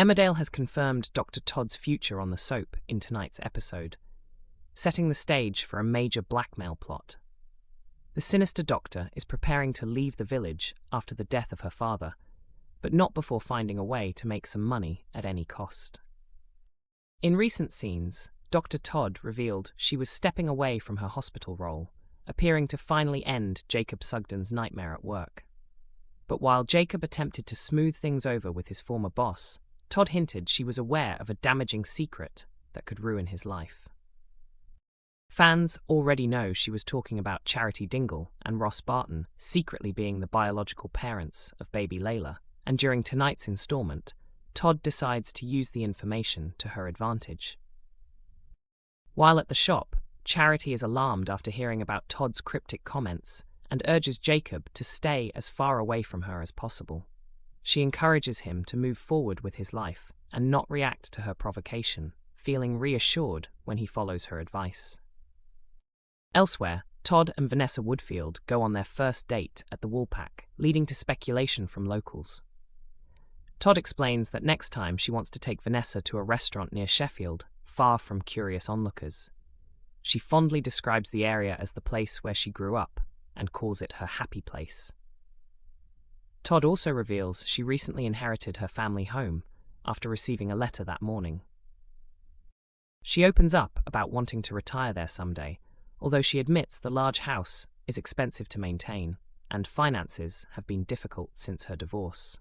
Emmerdale has confirmed Dr. Todd's future on the soap in tonight's episode, setting the stage for a major blackmail plot. The sinister doctor is preparing to leave the village after the death of her father, but not before finding a way to make some money at any cost. In recent scenes, Dr. Todd revealed she was stepping away from her hospital role, appearing to finally end Jacob Sugden's nightmare at work. But while Jacob attempted to smooth things over with his former boss, Todd hinted she was aware of a damaging secret that could ruin his life. Fans already know she was talking about Cain Dingle and Ross Barton secretly being the biological parents of baby Leyla, and during tonight's installment, Todd decides to use the information to her advantage. While at the shop, Charity is alarmed after hearing about Todd's cryptic comments and urges Jacob to stay as far away from her as possible. She encourages him to move forward with his life and not react to her provocation, feeling reassured when he follows her advice. Elsewhere, Todd and Vanessa Woodfield go on their first date at the Woolpack, leading to speculation from locals. Todd explains that next time she wants to take Vanessa to a restaurant near Sheffield, far from curious onlookers. She fondly describes the area as the place where she grew up and calls it her happy place. Todd also reveals she recently inherited her family home after receiving a letter that morning. She opens up about wanting to retire there someday, although she admits the large house is expensive to maintain and finances have been difficult since her divorce.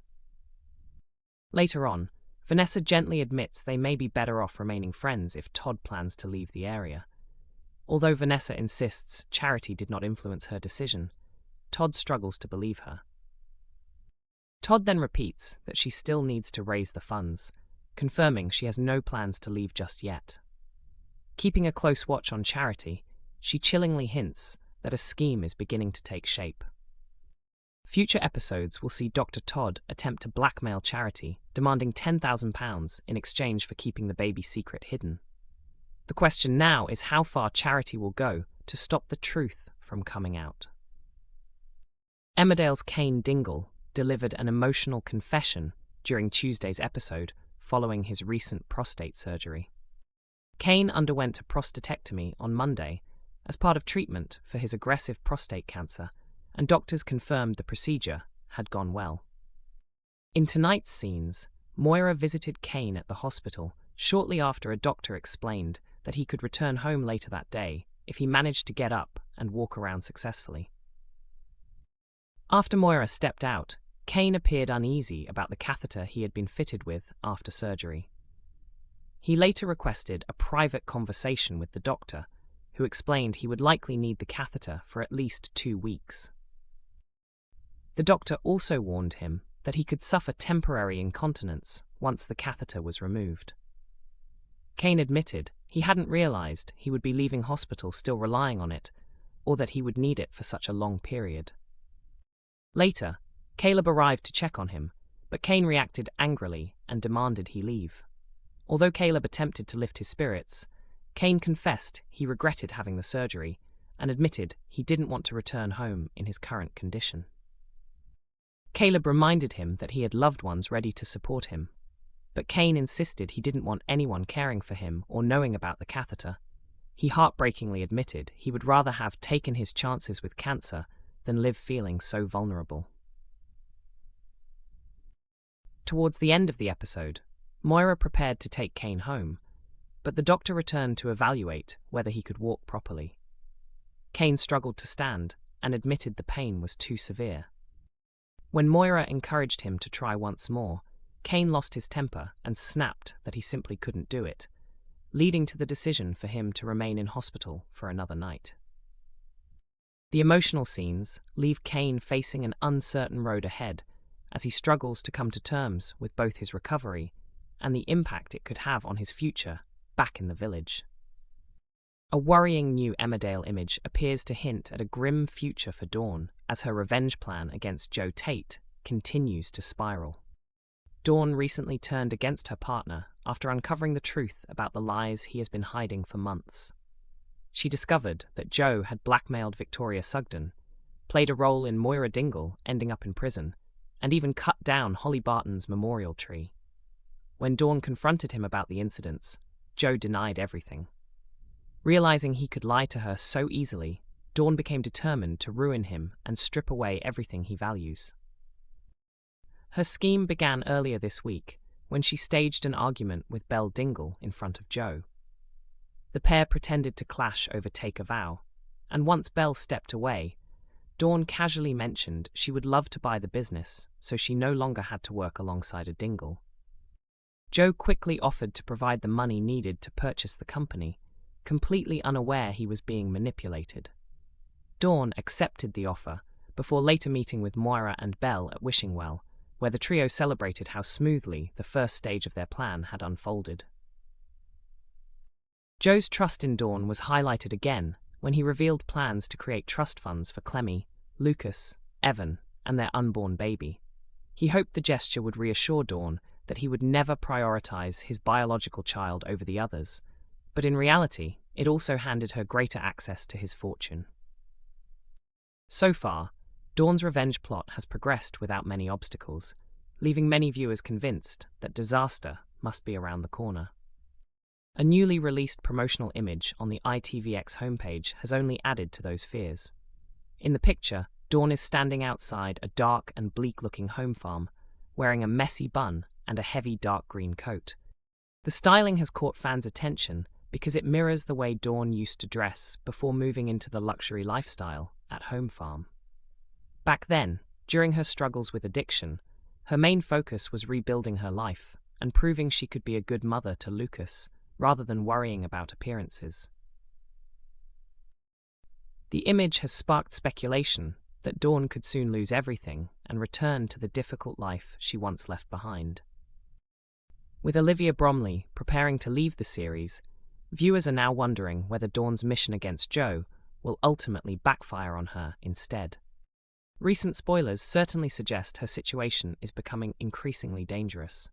Later on, Vanessa gently admits they may be better off remaining friends if Todd plans to leave the area. Although Vanessa insists Charity did not influence her decision, Todd struggles to believe her. Todd then repeats that she still needs to raise the funds, confirming she has no plans to leave just yet. Keeping a close watch on Charity, she chillingly hints that a scheme is beginning to take shape. Future episodes will see Dr. Todd attempt to blackmail Charity, demanding £10,000 in exchange for keeping the baby's secret hidden. The question now is how far Charity will go to stop the truth from coming out. Emmerdale's Cain Dingle delivered an emotional confession during Tuesday's episode following his recent prostate surgery. Cain underwent a prostatectomy on Monday as part of treatment for his aggressive prostate cancer, and doctors confirmed the procedure had gone well. In tonight's scenes, Moira visited Cain at the hospital shortly after a doctor explained that he could return home later that day if he managed to get up and walk around successfully. After Moira stepped out, Cain appeared uneasy about the catheter he had been fitted with after surgery. He later requested a private conversation with the doctor, who explained he would likely need the catheter for at least 2 weeks. The doctor also warned him that he could suffer temporary incontinence once the catheter was removed. Cain admitted he hadn't realized he would be leaving hospital still relying on it, or that he would need it for such a long period. Later, Caleb arrived to check on him, but Cain reacted angrily and demanded he leave. Although Caleb attempted to lift his spirits, Cain confessed he regretted having the surgery and admitted he didn't want to return home in his current condition. Caleb reminded him that he had loved ones ready to support him, but Cain insisted he didn't want anyone caring for him or knowing about the catheter. He heartbreakingly admitted he would rather have taken his chances with cancer than live feeling so vulnerable. Towards the end of the episode, Moira prepared to take Cain home, but the doctor returned to evaluate whether he could walk properly. Cain struggled to stand and admitted the pain was too severe. When Moira encouraged him to try once more, Cain lost his temper and snapped that he simply couldn't do it, leading to the decision for him to remain in hospital for another night. The emotional scenes leave Cain facing an uncertain road ahead as he struggles to come to terms with both his recovery and the impact it could have on his future back in the village. A worrying new Emmerdale image appears to hint at a grim future for Dawn as her revenge plan against Joe Tate continues to spiral. Dawn recently turned against her partner after uncovering the truth about the lies he has been hiding for months. She discovered that Joe had blackmailed Victoria Sugden, played a role in Moira Dingle ending up in prison, and even cut down Holly Barton's memorial tree. When Dawn confronted him about the incidents, Joe denied everything. Realizing he could lie to her so easily, Dawn became determined to ruin him and strip away everything he values. Her scheme began earlier this week when she staged an argument with Cain Dingle in front of Joe. The pair pretended to clash over Take a Vow, and once Belle stepped away, Dawn casually mentioned she would love to buy the business so she no longer had to work alongside a Dingle. Joe quickly offered to provide the money needed to purchase the company, completely unaware he was being manipulated. Dawn accepted the offer before later meeting with Moira and Belle at Wishingwell, where the trio celebrated how smoothly the first stage of their plan had unfolded. Joe's trust in Dawn was highlighted again when he revealed plans to create trust funds for Clemmy, Lucas, Evan, and their unborn baby. He hoped the gesture would reassure Dawn that he would never prioritize his biological child over the others, but in reality, it also handed her greater access to his fortune. So far, Dawn's revenge plot has progressed without many obstacles, leaving many viewers convinced that disaster must be around the corner. A newly released promotional image on the ITVX homepage has only added to those fears. In the picture, Dawn is standing outside a dark and bleak-looking home farm, wearing a messy bun and a heavy dark green coat. The styling has caught fans' attention because it mirrors the way Dawn used to dress before moving into the luxury lifestyle at Home Farm. Back then, during her struggles with addiction, her main focus was rebuilding her life and proving she could be a good mother to Lucas, rather than worrying about appearances. The image has sparked speculation that Dawn could soon lose everything and return to the difficult life she once left behind. With Olivia Bromley preparing to leave the series, viewers are now wondering whether Dawn's mission against Joe will ultimately backfire on her instead. Recent spoilers certainly suggest her situation is becoming increasingly dangerous.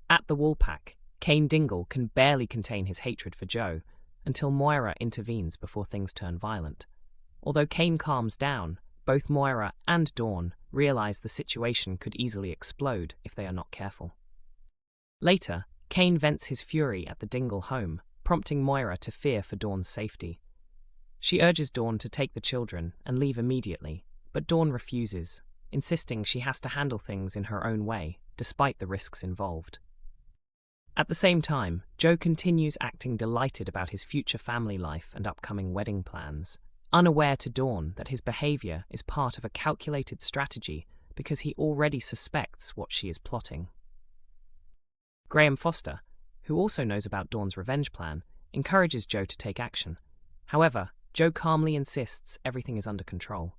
At the Woolpack, Cain Dingle can barely contain his hatred for Joe until Moira intervenes before things turn violent. Although Cain calms down, both Moira and Dawn realize the situation could easily explode if they are not careful. Later, Cain vents his fury at the Dingle home, prompting Moira to fear for Dawn's safety. She urges Dawn to take the children and leave immediately, but Dawn refuses, insisting she has to handle things in her own way, despite the risks involved. At the same time, Joe continues acting delighted about his future family life and upcoming wedding plans, unaware to Dawn that his behavior is part of a calculated strategy because he already suspects what she is plotting. Graham Foster, who also knows about Dawn's revenge plan, encourages Joe to take action. However, Joe calmly insists everything is under control.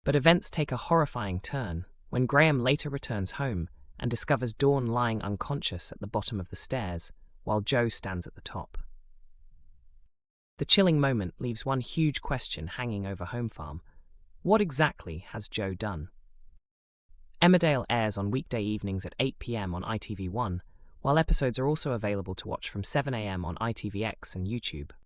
But events take a horrifying turn when Graham later returns home and discovers Dawn lying unconscious at the bottom of the stairs while Joe stands at the top. The chilling moment leaves one huge question hanging over Home Farm. What exactly has Joe done? Emmerdale airs on weekday evenings at 8 p.m. on ITV1, while episodes are also available to watch from 7 a.m. on ITVX and YouTube.